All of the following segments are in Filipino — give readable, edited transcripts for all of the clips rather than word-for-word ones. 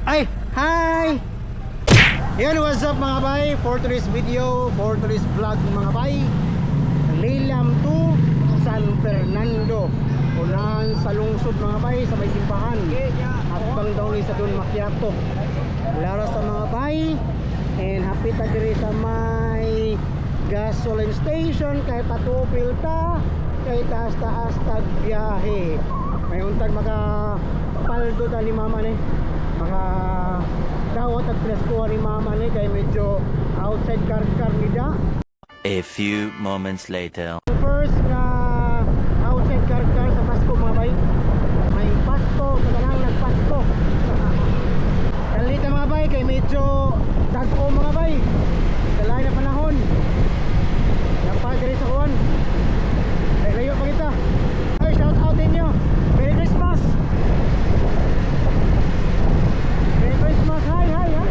Ay, hi! Yan, what's up mga bay? For today's video, for today's vlog mga bay, Lilam to San Fernando. Unahan sa lungsod mga bay, sa may simbahan. At bang daw ni sa Don Macchiato. Lara sa mga bay. And happy tagiri sa may gasoline station. Kay patupil ta, kay taas-taas tag biyahe. May untag makapaldo ta ni mama ni, maka dawat at preskuha ni mama ni, kay medyo outside car nida. A few moments later. First na outside car sa Pasko mga bay. May Pasko, kailangan nagpasko. Kalita mga bay, kay medyo dagko mga bay. Dalayan na panahon. Napadiri sa kuwan. Ay layo pa kita. Ay, shout out ninyo. Merry Christmas. Merry Christmas. Hi, hi, hi.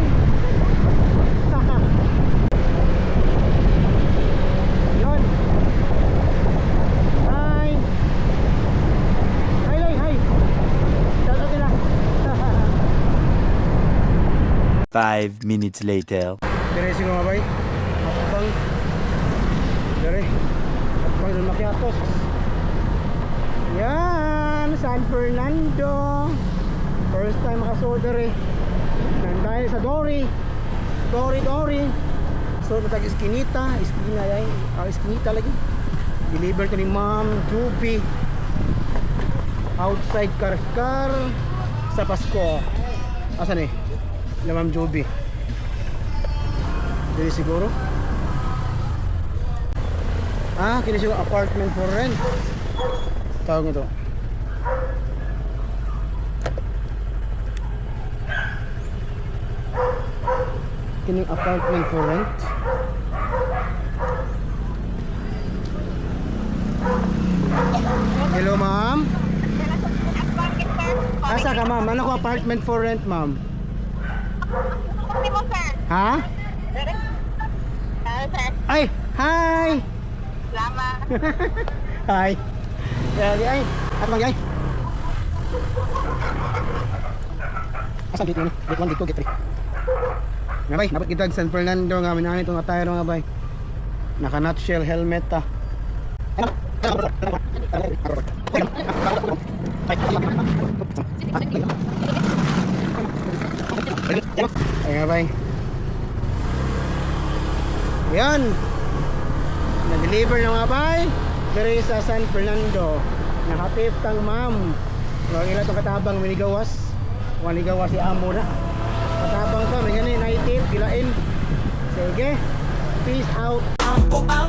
Yun. Hi. Hi, hi, hi. Shout out nila. 5 minutes later. Dire siguro mga bay. Atbang. Dire. Atbang Don Macchiato. Yan, San Fernando. First time makasoder eh. Nandahil sa Dory. Dory. So matag Eskinita. Eskina yan. Eskinita lagi. Deliver to ni Ma'am Juby. Outside Karkar sa Pasko. Asan eh? Na Ma'am Juby. Dili siguro. Kini siguro apartment for rent. Tawag ito. Kini apartment for rent. Hello ma'am. Asa ka ma'am? Ano ko apartment for rent ma'am? Ha? Ay, hi. Salamat. Hi. Ay, at magay. Asan dito ni? Gate 1, gate 2, gate 3. Nga bay, dapat kita San Fernando nga minani itong attire nga bay. Naka nutshell helmet ta. Ay nga bay. Yan. Na-deliver na nga bay. Dere sa San Fernando. Nakatip tang ma'am. Huwag ila itong katabang minigawas. Wanigawas si amo na. Katabang ka, may ganyan naitip, gilain. Sige. Peace out. Ako ang